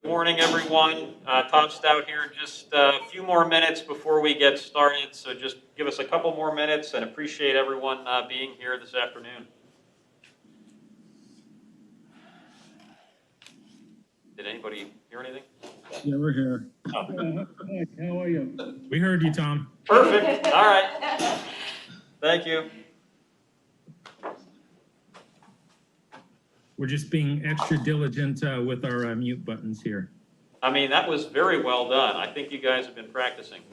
Morning, everyone. Todd Stout here. Just a few more minutes before we get started, so just give us a couple more minutes and appreciate everyone being here this afternoon. Did anybody hear anything? Yeah, we're here. Oh. Hi, how are you? We heard you, Tom. Perfect. All right. Thank you. We're just being extra diligent with our mute buttons here. I mean, that was very well done. I think you guys have been practicing.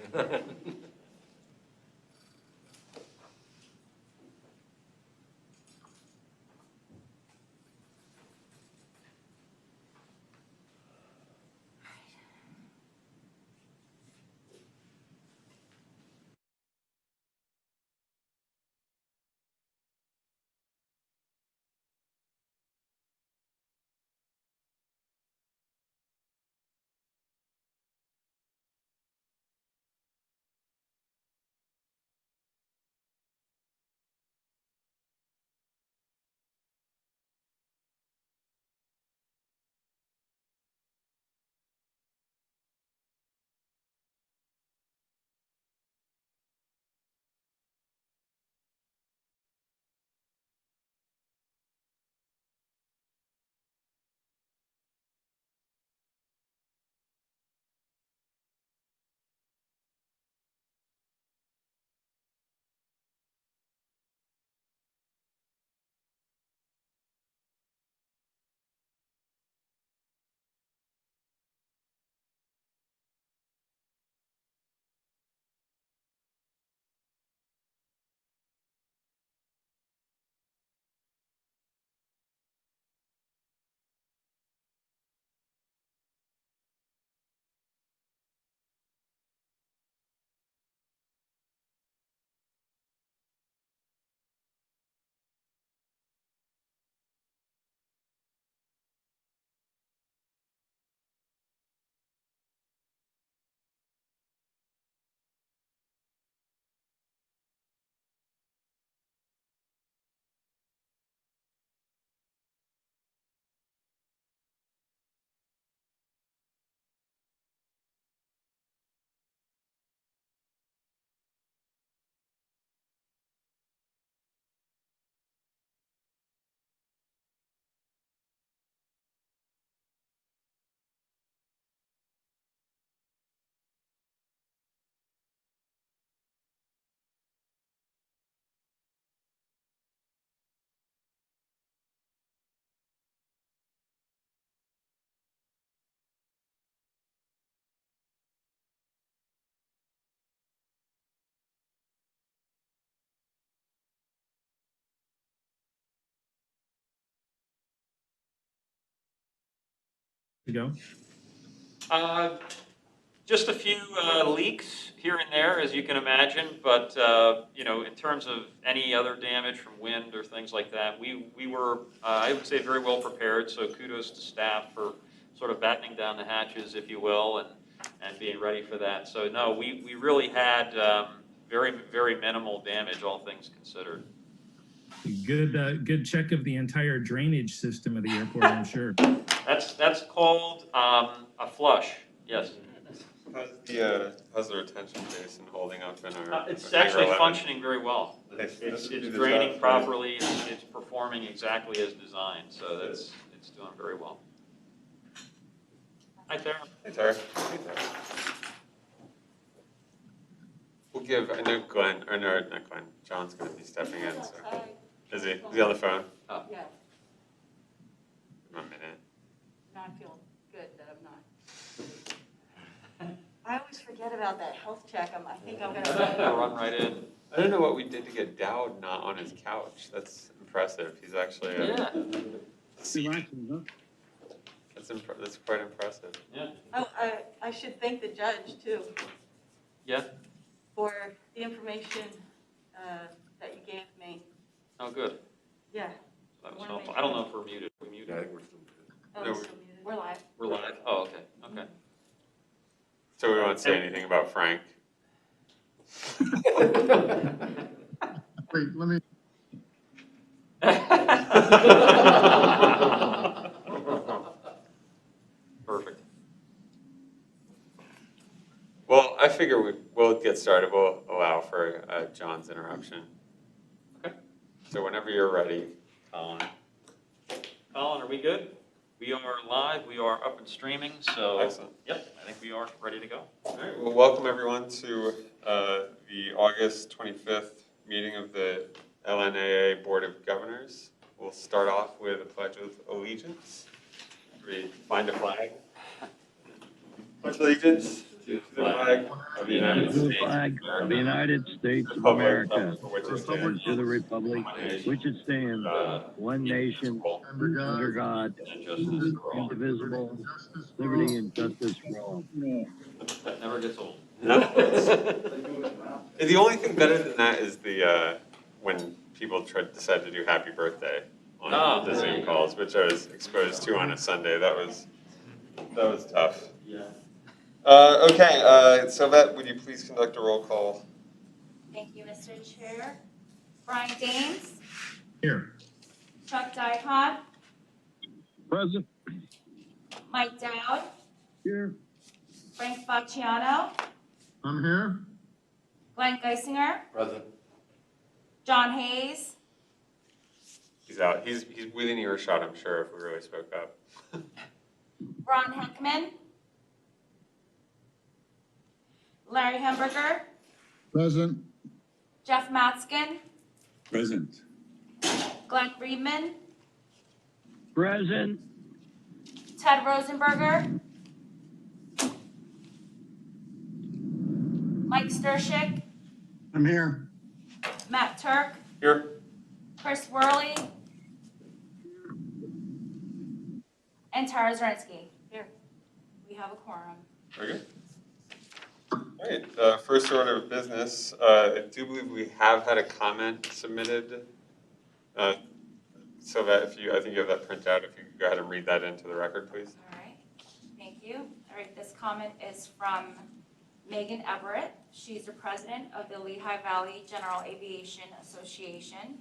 To go. Just a few leaks here and there, as you can imagine, but in terms of any other damage from wind or things like that, we were, I would say, very well prepared. So kudos to staff for sort of battening down the hatches, if you will, and being ready for that. So no, we really had very minimal damage, all things considered. Good check of the entire drainage system of the airport, I'm sure. That's called a flush. Yes. How's the retention basin holding up in our? It's actually functioning very well. It's draining properly. It's performing exactly as designed. So it's doing very well. Hi, Tara. Hey, Tara. We'll give. I know Glenn, or no, not Glenn. John's going to be stepping in. So. Is he? Is he on the phone? Oh. Yeah. In a minute. No, I feel good that I'm not. I always forget about that health check. I think I'm gonna Run right in. I don't know what we did to get Dowd not on his couch. That's impressive. He's actually. Yeah. That's quite impressive. Yeah. Oh, I should thank the judge too Yeah. for the information that you gave me. Oh, good. Yeah. That was helpful. I don't know if we're muted. Are we muted? Yeah, I think we're still good. Oh, No, it's still muted. We're live. We're live. Oh, okay. Okay. So we won't say anything about Frank. Wait, let me. Perfect. figure we'll get started. We'll allow for John's interruption. Okay. So whenever you're ready, Colin. Colin, are we good? We are live, we are up and streaming, so. Excellent. Yep, I think we are ready to go. All right, well, welcome everyone to the August 25th meeting of the LNAA Board of Governors. We'll start off with a pledge of allegiance. We find a flag. Pledge allegiance to the flag of the United To the States. flag of the United States of Republic America, for which it and stands, to the republic which it stands, one nation, under God, And justice for all. indivisible, liberty and justice for all. That never gets old. No. The only thing better than that is the when people decide to do happy birthday on Oh. the Zoom calls, which I was exposed to on a Sunday. That was tough. Okay, Sylvette, would you please conduct a roll call? Thank you, Mr. Chair. Brian Dames, Here. Chuck Dycon, Present. Mike Dowd, Here. Frank Facciano, I'm here. Glenn Geisinger, Present. John Hayes, He's out. He's within earshot, I'm sure, if we really spoke up. Ron Heckman, Larry Hemberger, Present. Jeff Matskin, Present. Glenn Friedman, Present. Ted Rosenberger, Mike Stershik, I'm here. Matt Turk, Here. Chris Worley, and Tara Zarinsky. Here. We have a quorum. Very good. All right, first order of business, I do believe we have had a comment submitted. Sylvette, I think you have that printout, if you could go ahead and read that into the record, please. All right, thank you. All right, this comment is from Megan Everett. She's the president of the Lehigh Valley General Aviation Association.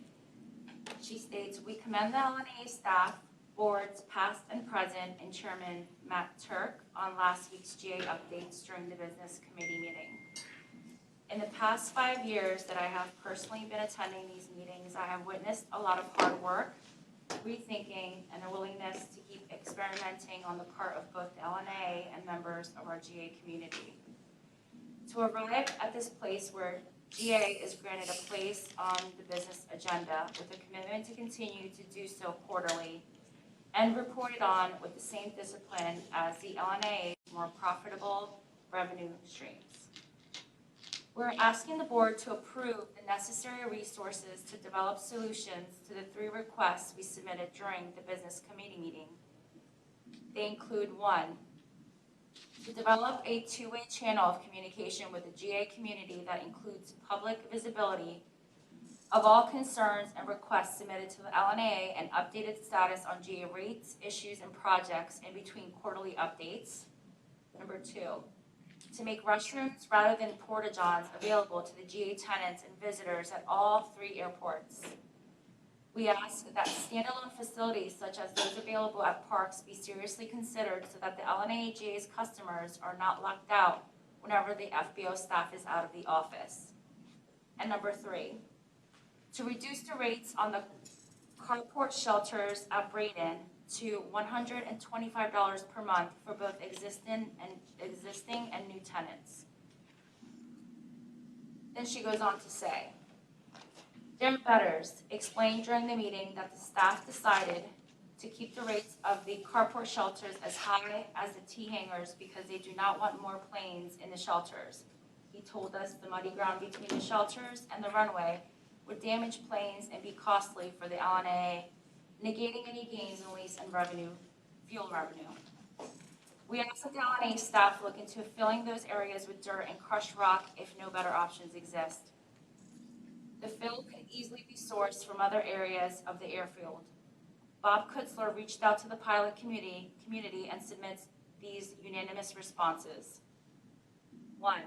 She states, "We commend the LNA staff, boards past and present, and Chairman Matt Turk on last week's GA updates during the business committee meeting. In the past 5 years that I have personally been attending these meetings, I have witnessed a lot of hard work, rethinking, and a willingness to keep experimenting on the part of both the LNA and members of our GA community. To arrive at this place where GA is granted a place on the business agenda with a commitment to continue to do so quarterly and reported on with the same discipline as the LNA's more profitable revenue streams. We're asking the board to approve the necessary resources to develop solutions to the 3 requests we submitted during the business committee meeting. They include 1, to develop a 2-way channel of communication with the GA community that includes public visibility of all concerns and requests submitted to the LNA and updated status on GA rates, issues, and projects in between quarterly updates. Number 2, to make restrooms rather than porta-johns available to the GA tenants and visitors at all 3 airports. We ask that standalone facilities such as those available at parks be seriously considered so that the LNA GA's customers are not locked out whenever the FBO staff is out of the office. And number 3, to reduce the rates on the carport shelters at Braden to $125 per month for both existing and new tenants. Then she goes on to say, "Dear Betters explained during the meeting that the staff decided to keep the rates of the carport shelters as high as the T-hangers because they do not want more planes in the shelters. He told us the muddy ground between the shelters and the runway would damage planes and be costly for the LNA, negating any gains in lease and fuel revenue. We ask that the LNA staff look into filling those areas with dirt and crushed rock if no better options exist. The fill could easily be sourced from other areas of the airfield. Bob Kutzler reached out to the pilot community and submits these unanimous responses. 1,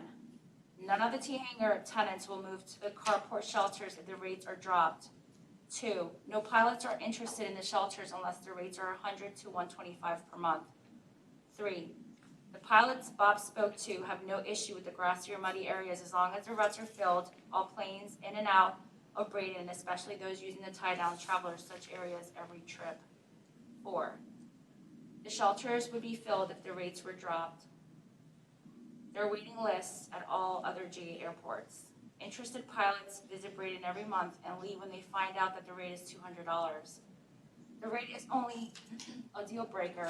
none of the T-hanger tenants will move to the carport shelters if the rates are dropped. 2, no pilots are interested in the shelters unless the rates are $100 to $125 per month. 3, The pilots Bob spoke to have no issue with the grassy or muddy areas as long as the ruts are filled. All planes in and out of Braden, especially those using the tie-down, travel to such areas every trip. 4, the shelters would be filled if the rates were dropped. There are waiting lists at all other GA airports. Interested pilots visit Braden every month and leave when they find out that the rate is $200. The rate is only a deal breaker.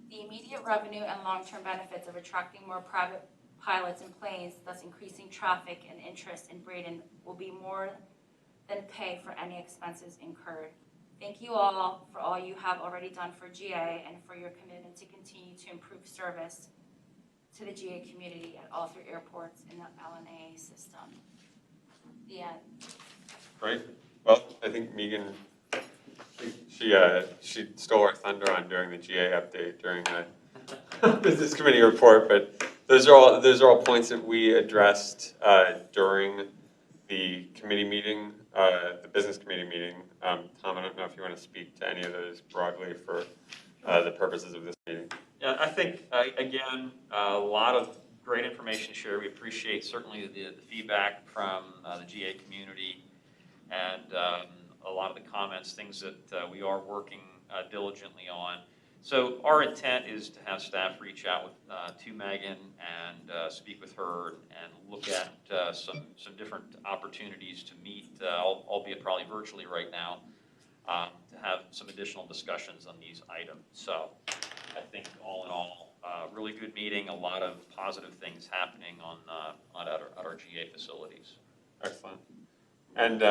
The immediate revenue and long-term benefits of attracting more private pilots and planes, thus increasing traffic and interest in Braden, will be more than pay for any expenses incurred. Thank you all for all you have already done for GA and for your commitment to continue to improve service to the GA community at all 3 airports in the LNA system. The end. Great. Well, I think Megan, she stole our thunder on doing the GA update during a business committee report, but those are all points that we addressed during the committee meeting, the business committee meeting. Tom, I don't know if you want to speak to any of those broadly for the purposes of this meeting. Yeah, I think, again, a lot of great information shared. We appreciate certainly the feedback from the GA community and a lot of the comments, things that we are working diligently on. So our intent is to have staff reach out to Megan and speak with her and look at some different opportunities to meet, albeit probably virtually right now, to have some additional discussions on these items. So I think all in all, really good meeting, a lot of positive things happening at our GA facilities. Excellent. And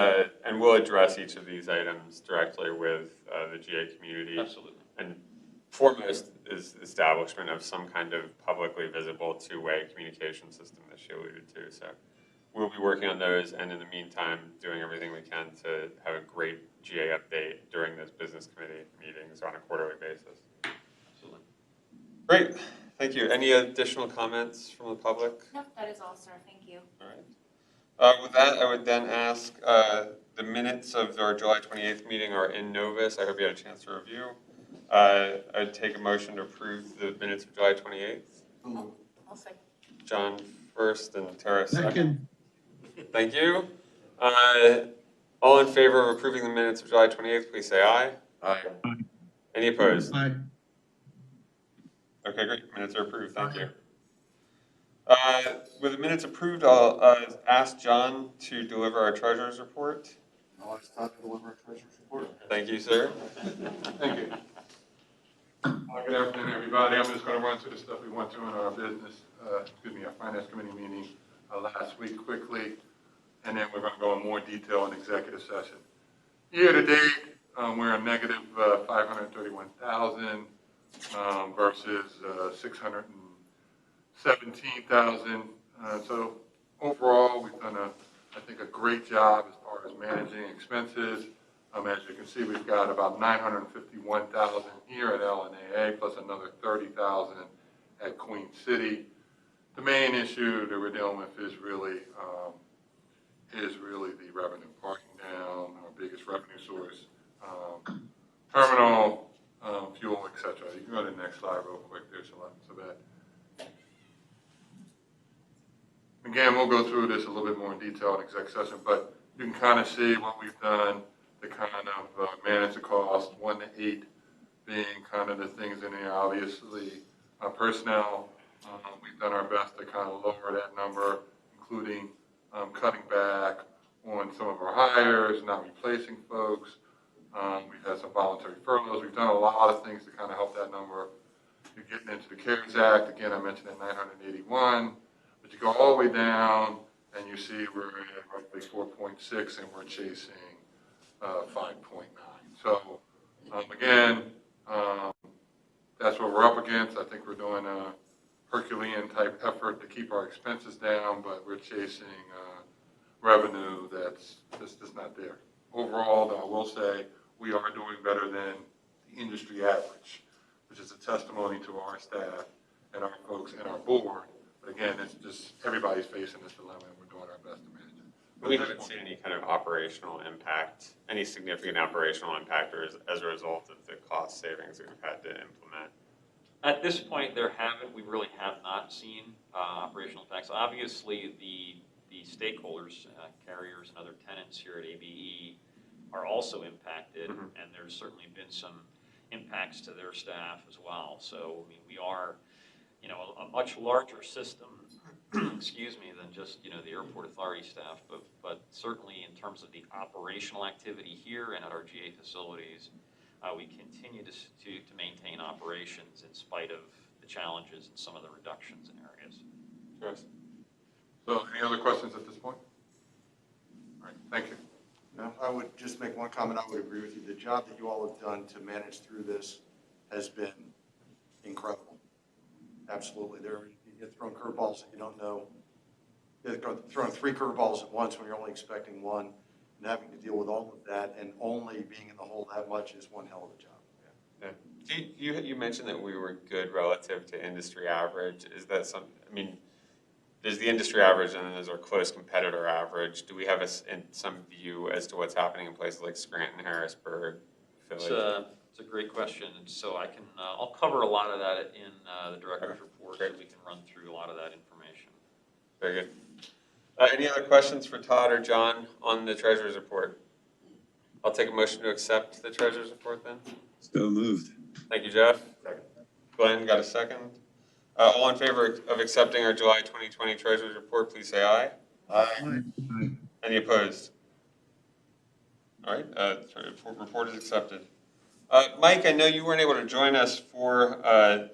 we'll address each of these items directly with the GA community. Absolutely. And foremost is establishment of some kind of publicly visible two-way communication system that she alluded to. So we'll be working on those, and in the meantime, doing everything we can to have a great GA update during those business committee meetings on a quarterly basis. Absolutely. Great, thank you. Any additional comments from the public? Nope, that is all, sir. Thank you. All right. With that, I would then ask, the minutes of our July 28th meeting are in Novus. I hope you had a chance to review. I'd take a motion to approve the minutes of July 28th. I'll second. John first and Tara second. Second. Thank you. All in favor of approving the minutes of July 28th, please say aye. Aye. Any opposed? Aye. Okay, great. Minutes are approved. Thank you. With the minutes approved, I'll ask John to deliver our treasurer's report. Now it's time to deliver a treasurer's report. Thank you, sir. Thank you. Good afternoon, everybody. I'm just going to run through the stuff we went through in our our finance committee meeting last week quickly, and then we're going to go in more detail in executive session. Year to date, we're a negative 531,000 versus 617,000. So overall, we've done I think a great job as far as managing expenses. As you can see, we've got about 951,000 here at LNAA, plus another 30,000 at Queen City. The main issue that we're dealing with is really the revenue. Parking down, our biggest revenue source, terminal, fuel, etc. You can go to the next slide real quick. There's a lot to that. Again, we'll go through this a little bit more in detail in exec session, but you can kind of see what we've done to kind of manage the cost, 1 to 8 being kind of the things in there. Obviously, personnel, we've done our best to kind of lower that number, including cutting back on some of our hires, not replacing folks. We've had some voluntary furloughs. We've done a lot of things to kind of help that number. You're getting into the CARES Act. Again, I mentioned at 981. But you go all the way down, and you see we're at roughly 4.6, and we're chasing 5.9. So, again, that's what we're up against. I think we're doing a Herculean type effort to keep our expenses down, but we're chasing revenue that's just not there. Overall, though, I will say we are doing better than the industry average, which is a testimony to our staff and our folks and our board. But again, it's just everybody's facing this dilemma, and we're doing our best to manage it. We haven't seen any kind of operational impact, any significant operational impact as a result of the cost savings we've had to implement. At this point, we really have not seen operational impacts. Obviously, the stakeholders, carriers and other tenants here at ABE are also impacted, Mhm. and there's certainly been some impacts to their staff as well. So, I mean, we are, you know, a much larger system, excuse me, than just, you know, the airport authority staff, but certainly in terms of the operational activity here and at our GA facilities, we continue to maintain operations in spite of the challenges and some of the reductions in areas. Yes. So any other questions at this point? All right, thank you. No, I would just make one comment. I would agree with you. The job that you all have done to manage through this has been incredible. Absolutely. You're throwing curveballs that you don't know. You're throwing 3 curveballs at once when you're only expecting one, and having to deal with all of that and only being in the hole that much is one hell of a job. Yeah. You mentioned that we were good relative to industry average. Is that I mean, there's the industry average and then there's our close competitor average. Do we have some view as to what's happening in places like Scranton, Harrisburg, Philly? It's a great question, and so I'll cover a lot of that in the director's report, so we can run through a lot of that information. Very good. Any other questions for Todd or John on the treasurer's report? I'll take a motion to accept the treasurer's report then. So moved. Thank you, Jeff. Second. Glenn, got a second? All in favor of accepting our July 2020 treasurer's report, please say aye. Aye. Any opposed? All right, report is accepted. Mike, I know you weren't able to join us for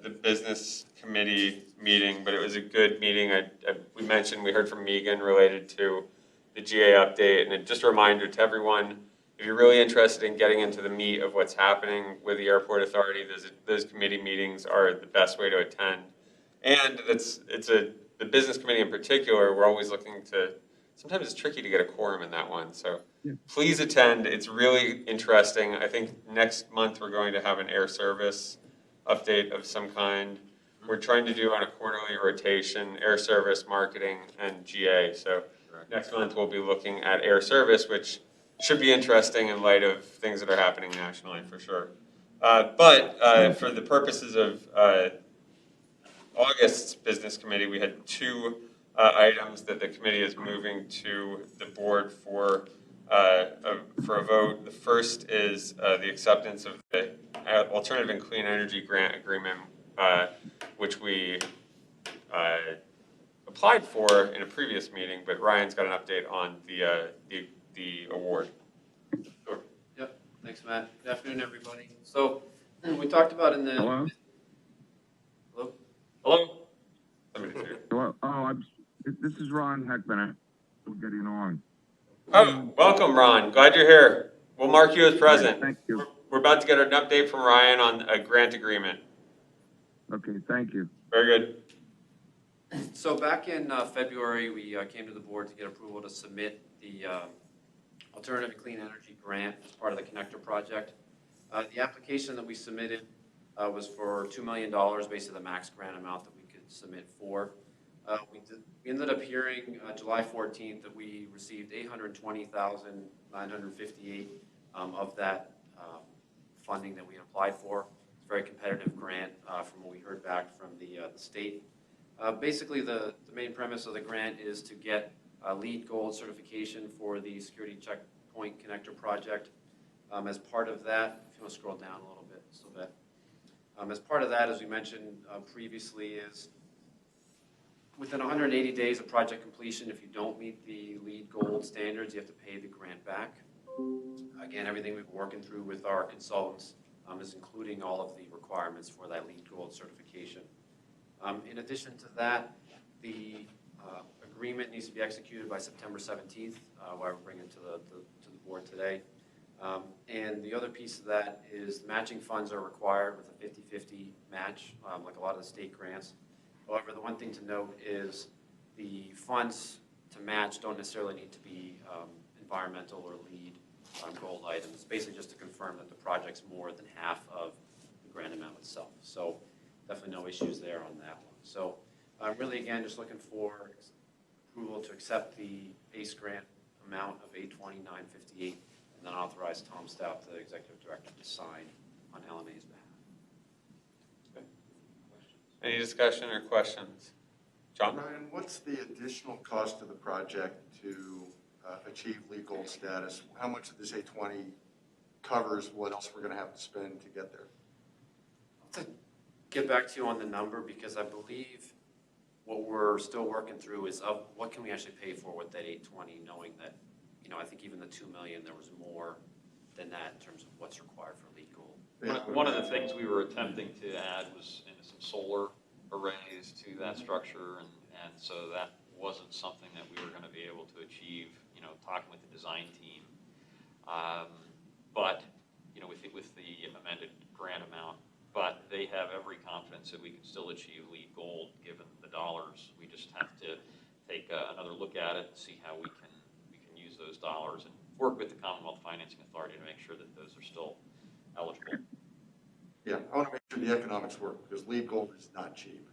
the business committee meeting, but it was a good meeting. We mentioned, we heard from Megan related to the GA update, and just a reminder to everyone, if you're really interested in getting into the meat of what's happening with the airport authority, those committee meetings are the best way to attend. And the business committee in particular, we're always looking to, sometimes it's tricky to get a quorum in that one, so please attend. It's really interesting. I think next month we're going to have an air service update of some kind. We're trying to do on a quarterly rotation, air service, marketing, and GA. So next month we'll be looking at air service, which should be interesting in light of things that are happening nationally for sure. But for the purposes of August's business committee, we had 2 items that the committee is moving to the board for a vote. The first is the acceptance of the Alternative and Clean Energy Grant Agreement, which we applied for in a previous meeting, but Ryan's got an update on the award. Sure. Yep, thanks, Matt. Good afternoon, everybody. So we talked about in the. Hello? Hello? Hello? Somebody's here. Hello? This is Ron Heckman. We're getting on. Oh, welcome, Ron. Glad you're here. We'll mark you as present. Thank you. We're about to get an update from Ryan on a grant agreement. Okay, thank you. Very good. So back in February, we came to the board to get approval to submit the Alternative and Clean Energy Grant as part of the Connector project. The application that we submitted was for $2 million, basically the max grant amount that we could submit for. We ended up hearing July 14th that we received $820,958 of that funding that we applied for. It's a very competitive grant from what we heard back from the state. Basically, the main premise of the grant is to get LEED Gold certification for the Security Checkpoint Connector project. As part of that, if you want to scroll down a little bit, so that as part of that, as we mentioned previously, is within 180 days of project completion, if you don't meet the LEED Gold standards, you have to pay the grant back. Again, everything we've been working through with our consultants is including all of the requirements for that LEED Gold certification. In addition to that, the agreement needs to be executed by September 17th, why we're bringing it to the board today. And the other piece of that is matching funds are required with a 50-50 match, like a lot of the state grants. However, the one thing to note is the funds to match don't necessarily need to be environmental or LEED gold items. Basically just to confirm that the project's more than half of the grant amount itself. So definitely no issues there on that one. So really, again, just looking for approval to accept the base grant amount of $820,958 and then authorize Tom Stout, the executive director, to sign on LNA's behalf. Any discussion or questions? John? Ryan, what's the additional cost of the project to achieve LEED Gold status? How much of this 820 covers what else we're going to have to spend to get there? I'll have to get back to you on the number because I believe what we're still working through is of what can we actually pay for with that 820, knowing that, you know, I think even the 2 million, there was more than that in terms of what's required for LEED Gold. One of the things we were attempting to add was some solar arrays to that structure, and so that wasn't something that we were going to be able to achieve, you know, talking with the design team. But, you know, with the amended grant amount, but they have every confidence that we can still achieve LEED Gold given the dollars. We just have to take another look at it and see how we can use those dollars and work with the Commonwealth Financing Authority to make sure that those are still eligible. Yeah, I want to make sure the economics work because LEED Gold is not cheap.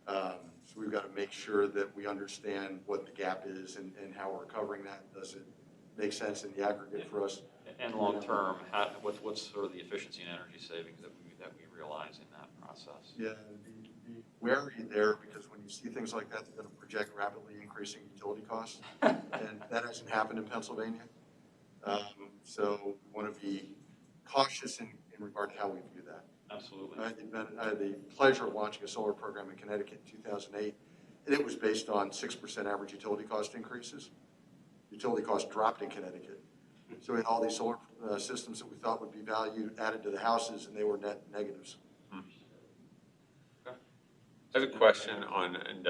So we've got to make sure that we understand what the gap is and how we're covering that. Does it make sense in the aggregate for us? And long-term, what's sort of the efficiency and energy savings that we realize in that process? Yeah, be wary there because when you see things like that, they're going to project rapidly increasing utility costs. And that hasn't happened in Pennsylvania. So we want to be cautious in regard to how we view that. Absolutely. I had the pleasure of launching a solar program in Connecticut in 2008, and it was based on 6% average utility cost increases. Utility costs dropped in Connecticut. So we had all these solar systems that we thought would be valued added to the houses, and they were net negatives. I have a question on, and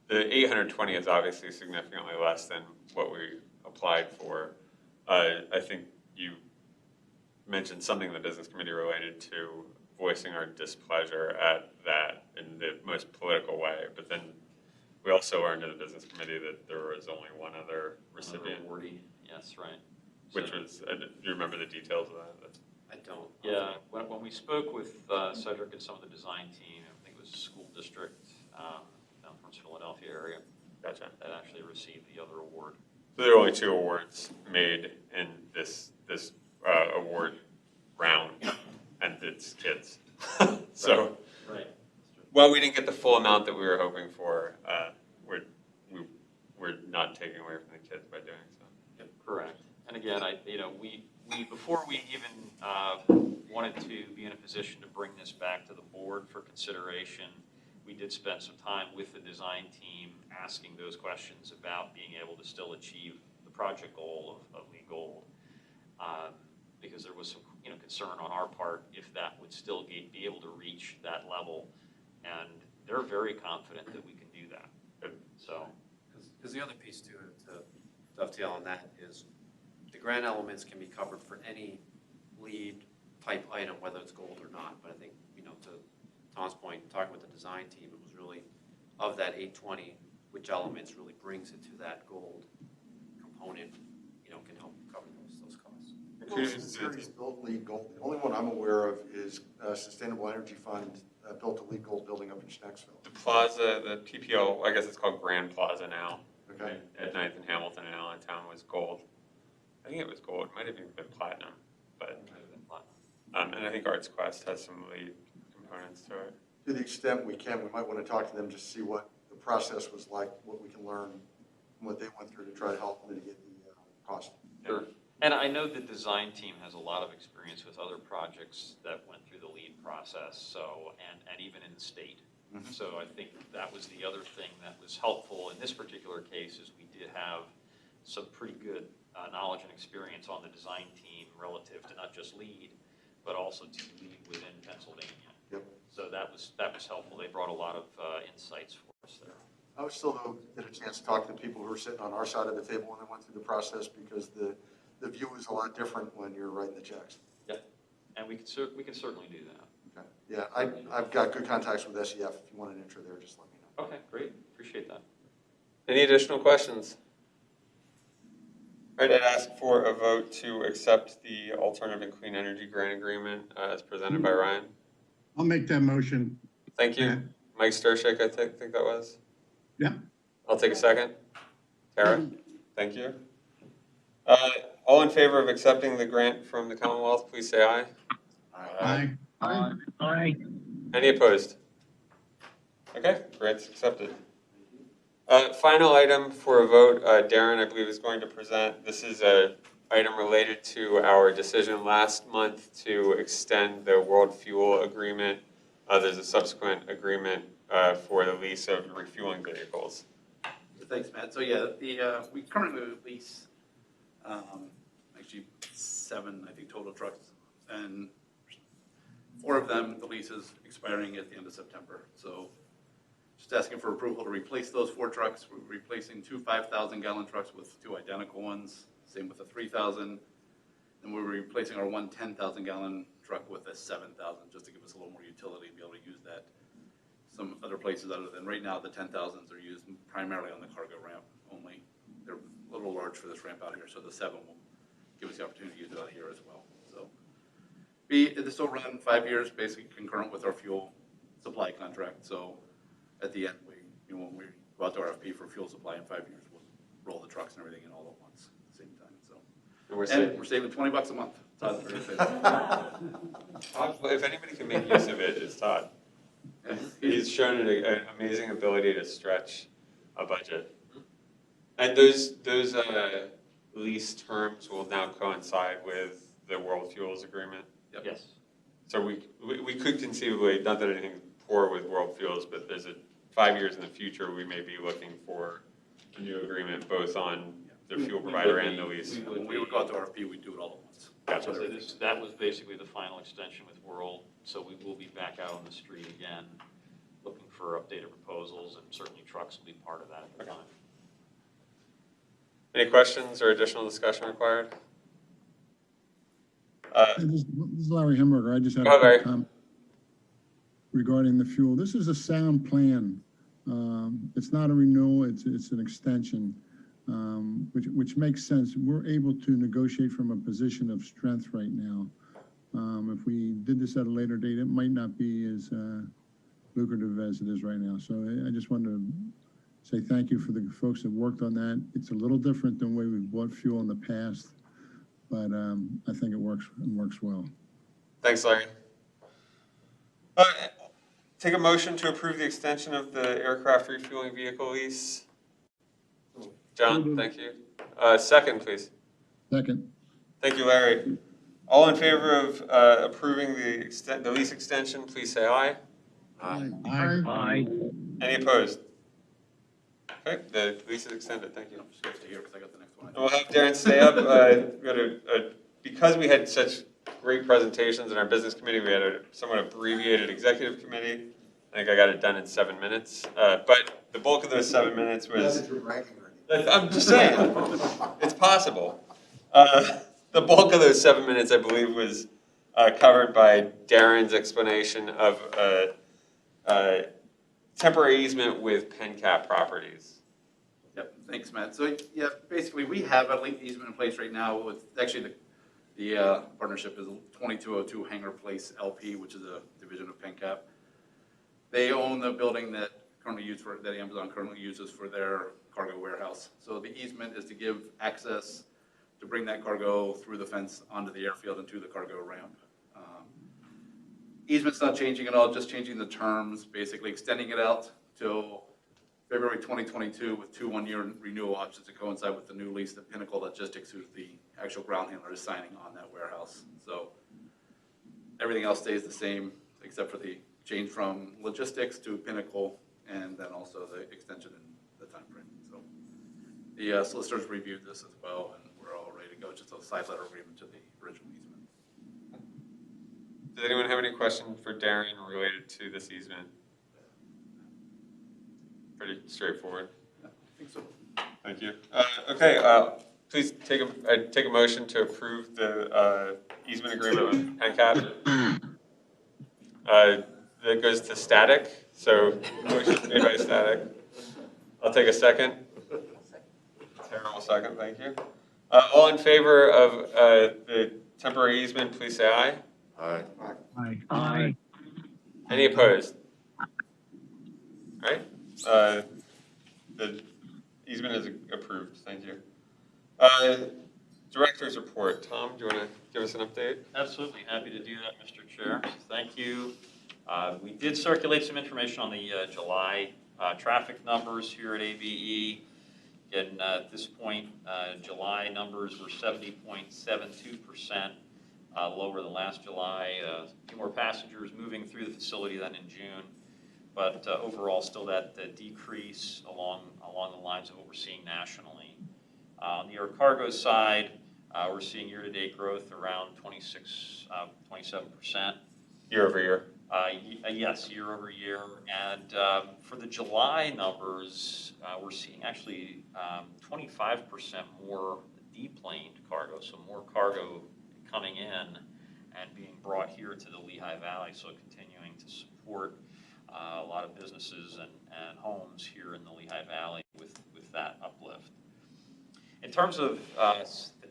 the 820 is obviously significantly less than what we applied for. I think you mentioned something in the business committee related to voicing our displeasure at that in the most political way, but then we also learned in the business committee that there was only one other recipient. Awardee, yes, right. Which So- was, do you remember the details of that? I don't. Yeah, when we spoke with Cedric and some of the design team, I think it was a school district down from the Philadelphia area Gotcha. that actually received the other award. So there are only 2 awards made in this award round, and it's kids. So Right. while we didn't get the full amount that we were hoping for, we're not taking away from the kids by doing so. Yep, correct. And again, we before we even wanted to be in a position to bring this back to the board for consideration, we did spend some time with the design team asking those questions about being able to still achieve the project goal of LEED Gold. Because there was some, concern on our part if that would still be able to reach that level. And they're very confident that we can do that. So, Because the other piece too, to dovetail on that, is the grant elements can be covered for any LEED type item, whether it's gold or not. But I think, to Tom's point, talking with the design team, it was really, of that 820, which elements really brings it to that gold component, can help cover those costs. Cities built LEED Gold. The only one I'm aware of is Sustainable Energy Fund built a LEED Gold building up in Schnecksville. The plaza, the PPL, I guess it's called Grand Plaza now. Okay. At 9th and Hamilton in Allentown was gold. I think it was gold. It might have even been platinum, but and I think Arts Quest has some LEED components to it. To the extent we can, we might want to talk to them to see what the process was like, what we can learn, and what they went through to try to help mitigate the cost. sure. And I know the design team has a lot of experience with other projects that went through the LEED process, so, and even in the state. Mhm. So I think that was the other thing that was helpful in this particular case, is we did have some pretty good knowledge and experience on the design team relative to not just LEED, but also to LEED within Pennsylvania. Yep. So that was helpful. They brought a lot of insights for us there. I was still though get a chance to talk to the people who were sitting on our side of the table when they went through the process because the view is a lot different when you're writing the checks. And we can certainly do that. Okay. Yeah, I've got good contacts with SEF. If you want an intro there, just let me know. Okay, great. Appreciate that. Any additional questions? All right, I'd ask for a vote to accept the Alternative and Clean Energy Grant Agreement as presented by Ryan. I'll make that motion. Thank you. Mike Stershik, I think that was. Yeah. I'll take a second. Tara, thank you. All in favor of accepting the grant from the Commonwealth, please say aye. Aye. Aye. Any opposed? Okay, grant's accepted. Final item for a vote, Darren, I believe, is going to present. This is a item related to our decision last month to extend the World Fuel Agreement. There's a subsequent agreement for the lease of refueling vehicles. Thanks, Matt. So yeah, we currently lease, actually 7, I think, total trucks. And 4 of them, the lease is expiring at the end of September. So just asking for approval to replace those 4 trucks. We're replacing 2 5,000-gallon trucks with 2 identical ones. Same with the 3,000. And we're replacing our 1 10,000-gallon truck with a 7,000, just to give us a little more utility and be able to use that some other places other than, right now, the 10,000s are used primarily on the cargo ramp only. They're a little large for this ramp out here, so the 7 will give us the opportunity to use it out here as well. So this will run 5 years, basically concurrent with our fuel supply contract. So at the end, when we go out to RFP for fuel supply in 5 years, we'll roll the trucks and everything in all at once at the same time. So we're saving $20 a month. Todd's very excited. If anybody can make use of it, it's Todd. He's shown an amazing ability to stretch a budget. And those lease terms will now coincide with the World Fuels Agreement? Yep. Yes. So we could conceivably, not that anything's poor with World Fuels, but there's 5 years in the future, we may be looking for a new agreement both on the fuel provider and the lease. When we would go out to RFP, we'd do it all at once. Gotcha. So that was basically the final extension with World, so we will be back out on the street again, looking for updated proposals, and certainly trucks will be part of that at the time. Any questions or additional discussion required? This is Larry Hemberger. I just had Go ahead, a quick Larry. comment regarding the fuel. This is a sound plan. It's not a renewal, it's an extension, which makes sense. We're able to negotiate from a position of strength right now. If we did this at a later date, it might not be as lucrative as it is right now. So I just wanted to say thank you for the folks that worked on that. It's a little different than the way we've bought fuel in the past, but I think it works well. Thanks, Larry. Take a motion to approve the extension of the aircraft refueling vehicle lease. John, thank you. Second, please. Second. Thank you, Larry. All in favor of approving the lease extension, please say aye. Aye. Any opposed? Okay, the lease is extended. Thank you. I'm just going to stay here because I got the next one. And we'll have Darren stay up. Because we had such great presentations in our business committee, we had a somewhat abbreviated executive committee. I think I got it done in 7 minutes. But the bulk of those 7 minutes was, I'm just saying, it's possible. The bulk of those 7 minutes, I believe, was covered by Darren's explanation of temporary easement with PennCap properties. Yep, thanks, Matt. So, yeah, basically, we have a link easement in place right now with, actually, the partnership is 2202 Hangar Place LP, which is a division of PennCap. They own the building that Amazon currently uses for their cargo warehouse. So the easement is to give access to bring that cargo through the fence onto the airfield and to the cargo ramp. Easement's not changing at all, just changing the terms, basically extending it out till February 2022 with 2 one-year renewal options to coincide with the new lease that Pinnacle Logistics, who's the actual ground handler, is signing on that warehouse. So everything else stays the same except for the change from logistics to Pinnacle, and then also the extension in the time frame. So the solicitors reviewed this as well, and we're all ready to go. Just a side letter agreement to the original easement. Does anyone have any question for Darren related to this easement? Pretty straightforward. I think so. Thank you. Okay, please take a motion to approve the easement agreement with PennCap. That goes to Static, so motion made by Static. I'll take a second. Tara will second, thank you. All in favor of the temporary easement, please say aye. Aye. Aye. Any opposed? All right, the easement is approved, thank you. Director's report. Tom, do you want to give us an update? Absolutely, happy to do that, Mr. Chair. Thank you We did circulate some information on the July traffic numbers here at ABE. Again, at this point, July numbers were 70.72%, lower than last July. A few more passengers moving through the facility than in June, but overall still that decrease along the lines of what we're seeing nationally. On the air cargo side, we're seeing year-to-date growth around 27%. Year over year. Yes, year over year. And for the July numbers, we're seeing actually 25% more deplaned cargo, so more cargo coming in and being brought here to the Lehigh Valley, so continuing to support a lot of businesses and homes here in the Lehigh Valley with that uplift. In terms of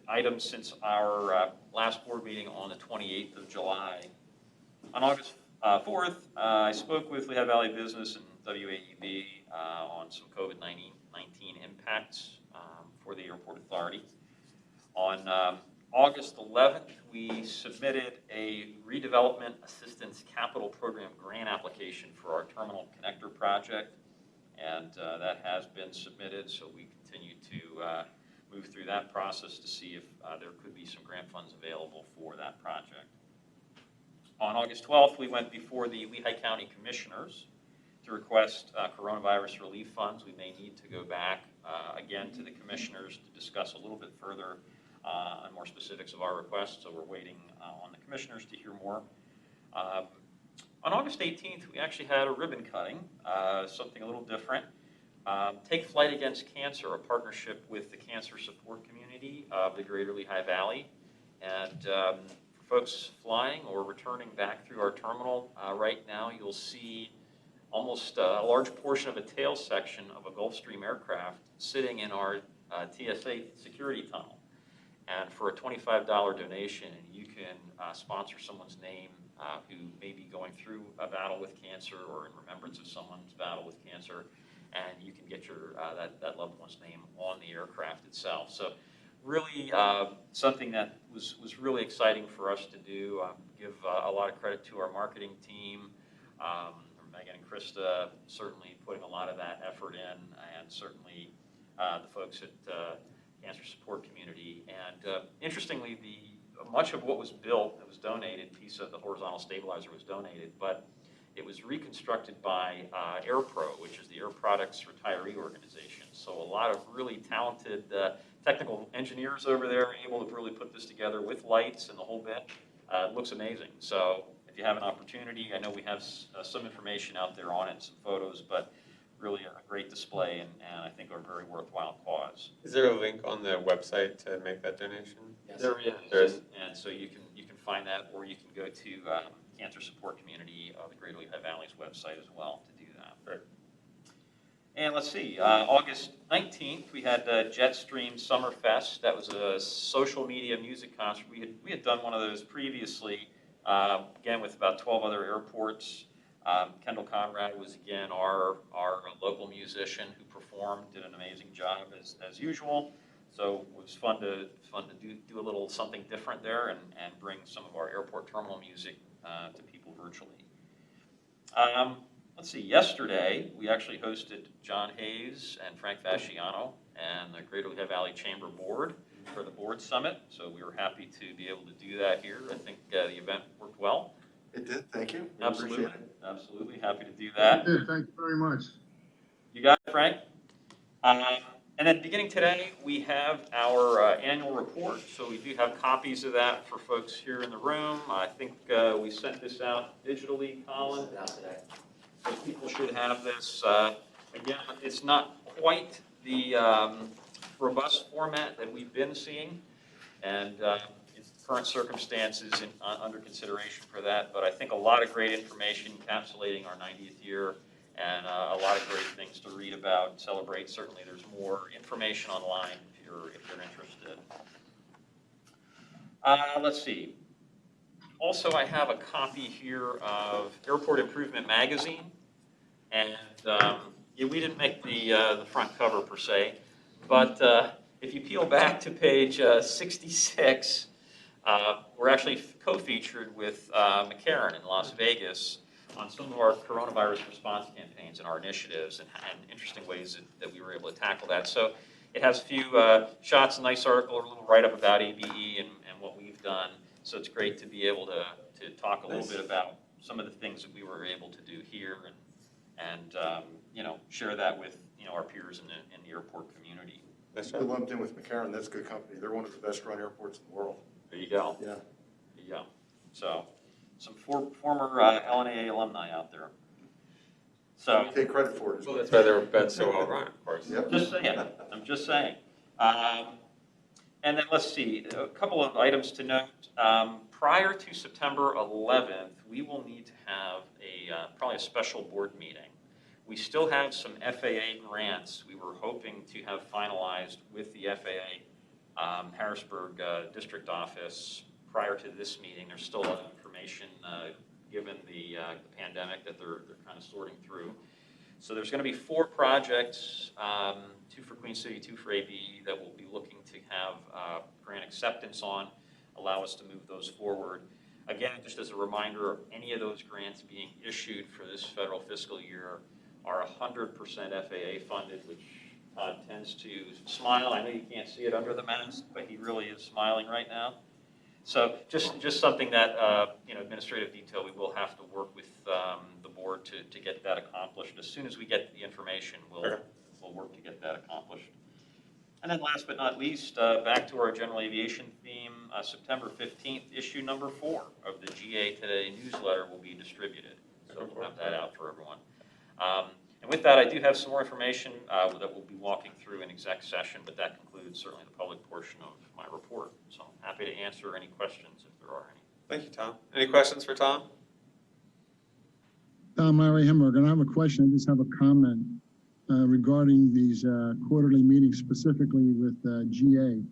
items since our last board meeting on the 28th of July, on August 4th, I spoke with Lehigh Valley Business and WAEB on some COVID-19 impacts for the airport authority. On August 11th, we submitted a redevelopment assistance capital program grant application for our terminal connector project, and that has been submitted, so we continue to move through that process to see if there could be some grant funds available for that project. On August 12th, we went before the Lehigh County Commissioners to request coronavirus relief funds. We may need to go back again to the commissioners to discuss a little bit further on more specifics of our request, so we're waiting on the commissioners to hear more. On August 18th, we actually had a ribbon cutting, something a little different. Take Flight Against Cancer, a partnership with the cancer support community of the Greater Lehigh Valley. And for folks flying or returning back through our terminal, right now you'll see almost a large portion of a tail section of a Gulfstream aircraft sitting in our TSA security tunnel. And for a $25 donation, you can sponsor someone's name who may be going through a battle with cancer or in remembrance of someone's battle with cancer, and you can get your that loved one's name on the aircraft itself. So really something that was really exciting for us to do. Give a lot of credit to our marketing team, Megan and Krista certainly putting a lot of that effort in, and certainly the folks at Cancer Support Community. And interestingly, much of what was built that was donated, piece of the horizontal stabilizer was donated, but it was reconstructed by AirPro, which is the Air Products Retiree Organization. So a lot of really talented technical engineers over there able to really put this together with lights and the whole bit. It looks amazing. So if you have an opportunity, I know we have some information out there on it, some photos, but really a great display and I think a very worthwhile cause. Is there a link on the website to make that donation? Yes. There is. There is. And so you can find that, or you can go to Cancer Support Community of the Greater Lehigh Valley's website as well to do that. Right. And let's see, August 19th, we had Jetstream Summerfest. That was a social media music concert. We had done one of those previously, again with about 12 other airports. Kendall Conrad was again our local musician who performed, did an amazing job as usual. So it was fun to do a little something different there and bring some of our airport terminal music to people virtually. Let's see, yesterday we actually hosted John Hayes and Frank Fasciano and the Greater Lehigh Valley Chamber Board for the board summit. So we were happy to be able to do that here. I think the event worked well. It did, thank you. We Absolutely, appreciate it. absolutely, happy to do that. Thank you very much. You got it, Frank? And then beginning today, we have our annual report. So we do have copies of that for folks here in the room. I think we sent this out digitally, Colin. So people should have this. Again, it's not quite the robust format that we've been seeing, and current circumstances under consideration for that. But I think a lot of great information encapsulating our 90th year, and a lot of great things to read about, celebrate. Certainly, there's more information online if you're interested. Let's see. Also, I have a copy here of Airport Improvement Magazine, and yeah, we didn't make the front cover per se, but if you peel back to page 66, we're actually co-featured with McCarran in Las Vegas on some of our coronavirus response campaigns and our initiatives and interesting ways that we were able to tackle that. So it has a few shots, a nice article, a little write-up about ABE and what we've done. So it's great to be able to talk a little bit about some of the things that we were able to do here and you know, share that with, you know, our peers in the airport community. Nice They're job. lumped in with McCarran, that's good company. They're one of the best run airports in the world. There you go. Yeah. There you go. So some former LNAA alumni out there. So Take credit for it as Well, well. that's why they're been so well run, of course. Yep. just saying, I'm just saying. And then let's see, a couple of items to note. Prior to September 11th, we will need to have probably a special board meeting. We still have some FAA grants we were hoping to have finalized with the FAA Harrisburg District Office prior to this meeting. There's still a lot of information given the pandemic that they're kind of sorting through. So there's going to be 4 projects, 2 for Queen City, 2 for ABE, that we'll be looking to have grant acceptance on, allow us to move those forward. Again, just as a reminder, any of those grants being issued for this federal fiscal year are 100% FAA funded, which Todd tends to smile. I know you can't see it under the mask, but he really is smiling right now. So just something that, you know, administrative detail, we will have to work with the board to get that accomplished. As soon as we get the information, we'll work to get that accomplished. And then last but not least, back to our general aviation theme, September 15th, issue number 4 of the GA Today newsletter will be distributed. So we'll have that out for everyone. And with that, I do have some more information that we'll be walking through in exec session, but that concludes certainly the public portion of my report. So I'm happy to answer any questions if there are any. Thank you, Tom. Any questions for Tom? Tom, Larry Hemmerg, and I have a question. I just have a comment regarding these quarterly meetings, specifically with GA.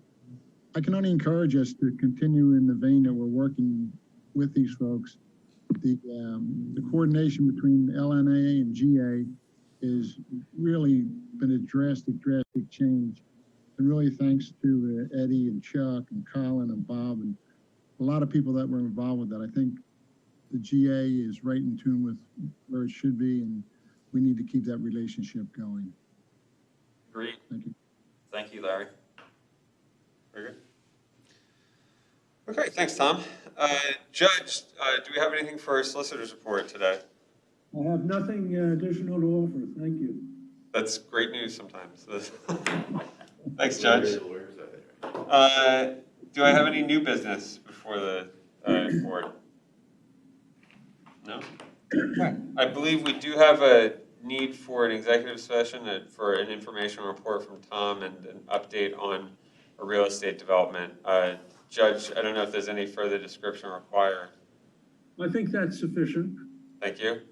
I can only encourage us to continue in the vein that we're working with these folks. The coordination between LNAA and GA has really been a drastic change. And really thanks to Eddie and Chuck and Colin and Bob and a lot of people that were involved with that. I think the GA is right in tune with where it should be, and we need to keep that relationship going. Agreed. Thank you. Thank you, Larry. Very good. Okay, thanks, Tom. Judge, do we have anything for our solicitor's report today? I have nothing additional to offer. Thank you. That's great news sometimes. Thanks, Judge. Do I have any new business before the board? No? I believe we do have a need for an executive session for an information report from Tom and an update on a real estate development. Judge, I don't know if there's any further description required. I think that's sufficient. Thank you.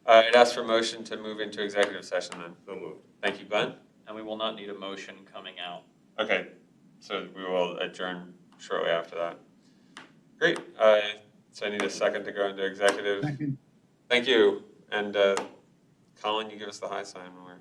I'd ask for a motion to move into executive session then. So moved. Thank you, Glenn. And we will not need a motion coming out. Okay, so we will adjourn shortly after that. Great. So I need a second to go into executive. Second. Thank you. And Colin, you give us the high sign when we're